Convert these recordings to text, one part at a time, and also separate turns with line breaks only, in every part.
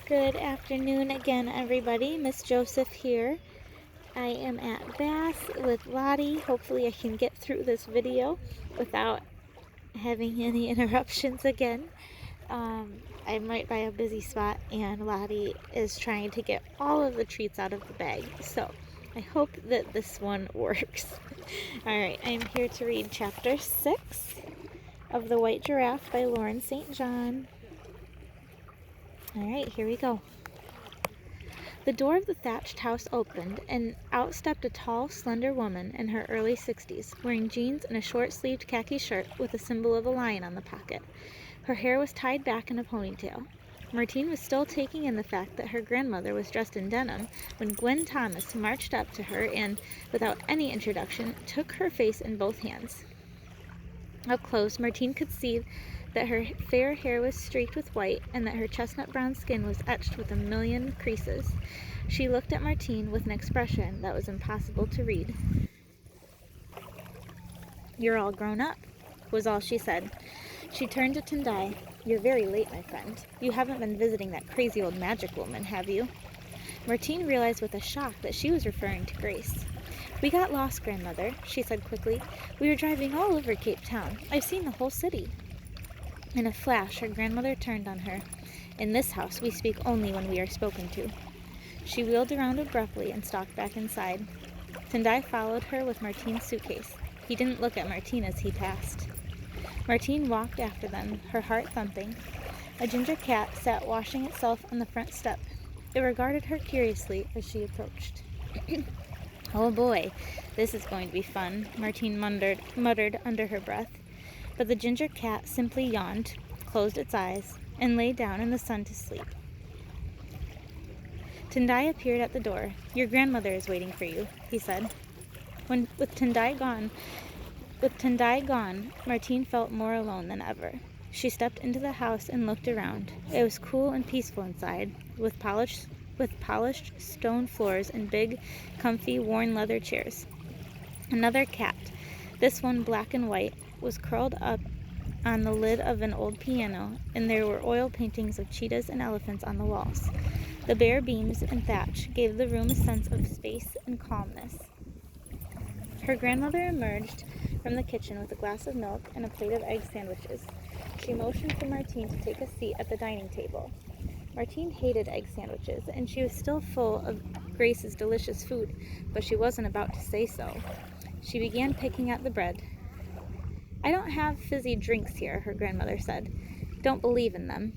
Good afternoon again, everybody. Miss Joseph here. I am at Bass with Lottie. Hopefully I can get through this video without having any interruptions again. I'm right by a busy spot and Lottie is trying to get all of the treats out of the bag. So I hope that this one works. Alright, I'm here to read chapter 6 of The White Giraffe by Lauren St. John. Alright, here we go. The door of the thatched house opened, and out stepped a tall, slender woman in her early 60s, wearing jeans and a short-sleeved khaki shirt with a symbol of a lion on the pocket. Her hair was tied back in a ponytail. Martine was still taking in the fact that her grandmother was dressed in denim when Gwen Thomas marched up to her and, without any introduction, took her face in both hands. Up close, Martine could see that her fair hair was streaked with white and that her chestnut brown skin was etched with a million creases. She looked at Martine with an expression that was impossible to read. "You're all grown up," was all she said. She turned to Tendai. "You're very late, my friend. You haven't been visiting that crazy old magic woman, have you?" Martine realized with a shock that she was referring to Grace. "We got lost, grandmother," she said quickly. "We were driving all over Cape Town. I've seen the whole city." In a flash, her grandmother turned on her. "In this house, we speak only when we are spoken to." She wheeled around abruptly and stalked back inside. Tendai followed her with Martine's suitcase. He didn't look at Martine as he passed. Martine walked after them, her heart thumping. A ginger cat sat washing itself on the front step. It regarded her curiously as she approached. "Oh boy, this is going to be fun," Martine muttered under her breath. But the ginger cat simply yawned, closed its eyes, and lay down in the sun to sleep. Tendai appeared at the door. "Your grandmother is waiting for you," he said. With Tendai gone, Martine felt more alone than ever. She stepped into the house and looked around. It was cool and peaceful inside, with polished stone floors and big, comfy, worn leather chairs. Another cat, this one black and white, was curled up on the lid of an old piano, and there were oil paintings of cheetahs and elephants on the walls. The bare beams and thatch gave the room a sense of space and calmness. Her grandmother emerged from the kitchen with a glass of milk and a plate of egg sandwiches. She motioned for Martine to take a seat at the dining table. Martine hated egg sandwiches, and she was still full of Grace's delicious food, but she wasn't about to say so. She began picking at the bread. "I don't have fizzy drinks here," her grandmother said. "Don't believe in them."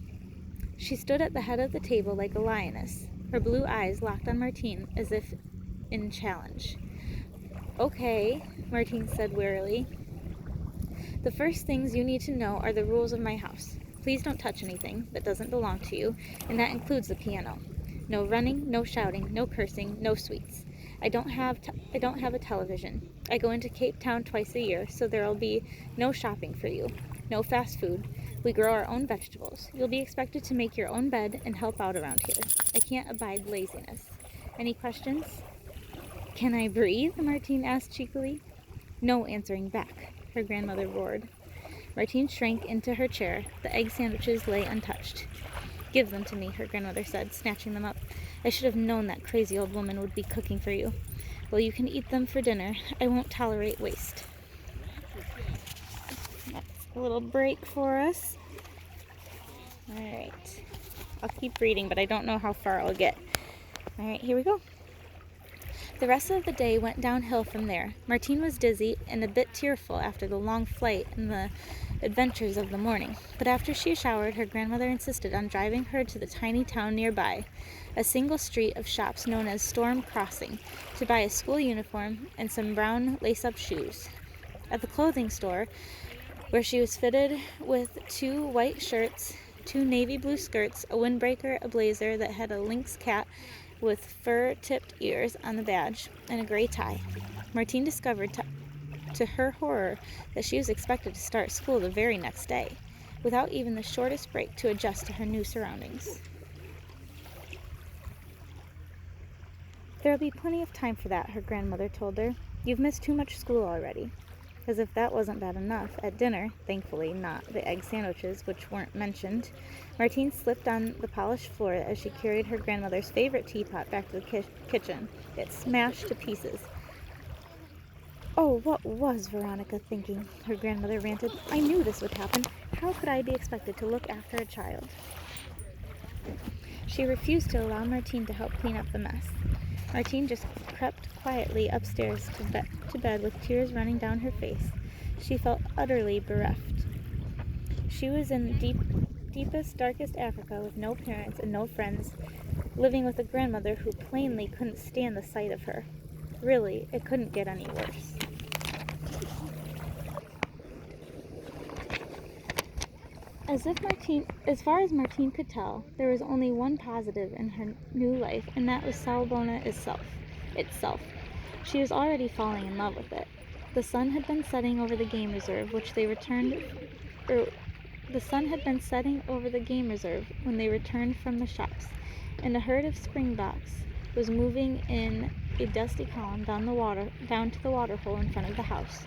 She stood at the head of the table like a lioness, her blue eyes locked on Martine as if in challenge. "Okay," Martine said wearily. "The first things you need to know are the rules of my house. Please don't touch anything that doesn't belong to you, and that includes the piano. No running, no shouting, no cursing, no sweets. I don't have a television. I go into Cape Town twice a year, so there'll be no shopping for you. No fast food. We grow our own vegetables. You'll be expected to make your own bed and help out around here. I can't abide laziness. Any questions?" "Can I breathe?" Martine asked cheekily. No answering back, her grandmother roared. Martine shrank into her chair. The egg sandwiches lay untouched. "Give them to me," her grandmother said, snatching them up. "I should have known that crazy old woman would be cooking for you. Well, you can eat them for dinner. I won't tolerate waste." That's a little break for us. Alright. I'll keep reading, but I don't know how far I'll get. Alright, here we go. The rest of the day went downhill from there. Martine was dizzy and a bit tearful after the long flight and the adventures of the morning. But after she showered, her grandmother insisted on driving her to the tiny town nearby, a single street of shops known as Storm Crossing, to buy a school uniform and some brown lace-up shoes. At the clothing store, where she was fitted with 2 white shirts, 2 navy blue skirts, a windbreaker, a blazer that had a lynx cat with fur-tipped ears on the badge, and a gray tie. Martine discovered to her horror that she was expected to start school the very next day, without even the shortest break to adjust to her new surroundings. "There'll be plenty of time for that," her grandmother told her. "You've missed too much school already." As if that wasn't bad enough, at dinner, thankfully not the egg sandwiches, which weren't mentioned, Martine slipped on the polished floor as she carried her grandmother's favorite teapot back to the kitchen. It smashed to pieces. "Oh, what was Veronica thinking?" her grandmother ranted. "I knew this would happen. How could I be expected to look after a child?" She refused to allow Martine to help clean up the mess. Martine just crept quietly upstairs to bed with tears running down her face. She felt utterly bereft. She was in deepest, darkest Africa with no parents and no friends, living with a grandmother who plainly couldn't stand the sight of her. Really, it couldn't get any worse. As far as Martine could tell, there was only one positive in her new life, and that was Sawubona itself. She was already falling in love with it. The sun had been setting over the game reserve, the sun had been setting over the game reserve when they returned from the shops, and a herd of springboks was moving in a dusty column down to the water hole in front of the house.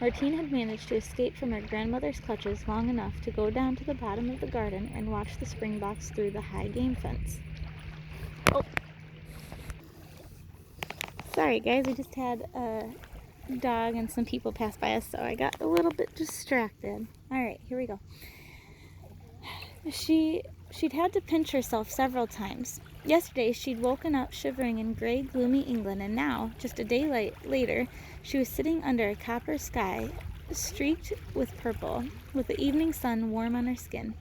Martine had managed to escape from her grandmother's clutches long enough to go down to the bottom of the garden and watch the springboks through the high game fence. Oh, sorry guys, we just had a dog and some people pass by us, so I got a little bit distracted. Alright, here we go. She'd had to pinch herself several times. Yesterday, she'd woken up shivering in gray, gloomy England, and now, just a day later, she was sitting under a copper sky streaked with purple, with the evening sun warm on her skin.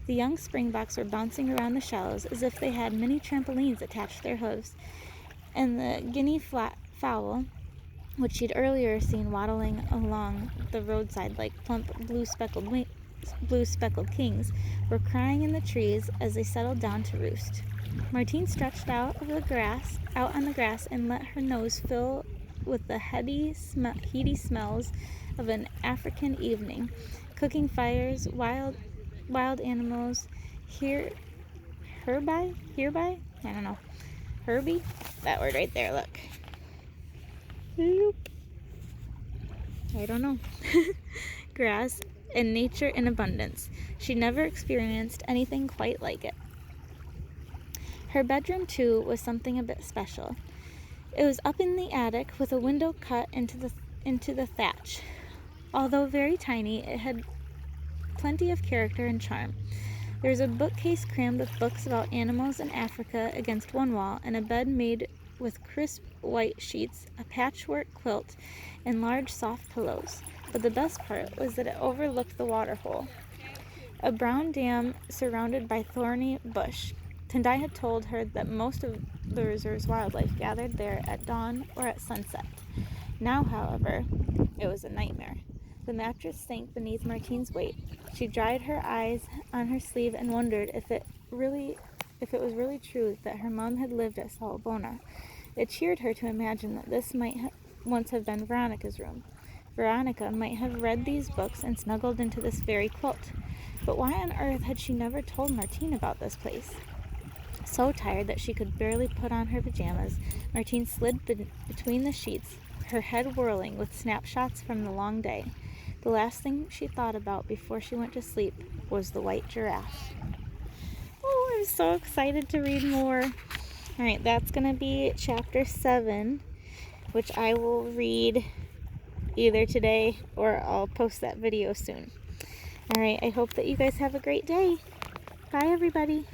The young springboks were bouncing around the shallows as if they had mini trampolines attached to their hooves, and the guinea fowl, which she'd earlier seen waddling along the roadside like plump blue speckled kings, were crying in the trees as they settled down to roost. Martine stretched out on the grass and let her nose fill with the heady smells of an African evening, cooking fires, wild animals, hereby? I don't know. Herbie? That word right there, look. I don't know. Grass and nature in abundance. She never experienced anything quite like it. Her bedroom, too, was something a bit special. It was up in the attic with a window cut into the thatch. Although very tiny, it had plenty of character and charm. There was a bookcase crammed with books about animals in Africa against one wall, and a bed made with crisp white sheets, a patchwork quilt, and large soft pillows. But the best part was that it overlooked the water hole, a brown dam surrounded by thorny bush. Tendai had told her that most of the reserve's wildlife gathered there at dawn or at sunset. Now, however, it was a nightmare. The mattress sank beneath Martine's weight. She dried her eyes on her sleeve and wondered if it was really true that her mom had lived at Sawubona. It cheered her to imagine that this might once have been Veronica's room. Veronica might have read these books and snuggled into this very quilt. But why on earth had she never told Martine about this place? So tired that she could barely put on her pajamas, Martine slid between the sheets, her head whirling with snapshots from the long day. The last thing she thought about before she went to sleep was the white giraffe. Oh, I'm so excited to read more. Alright, that's going to be chapter 7, which I will read either today or I'll post that video soon. Alright, I hope that you guys have a great day. Bye, everybody.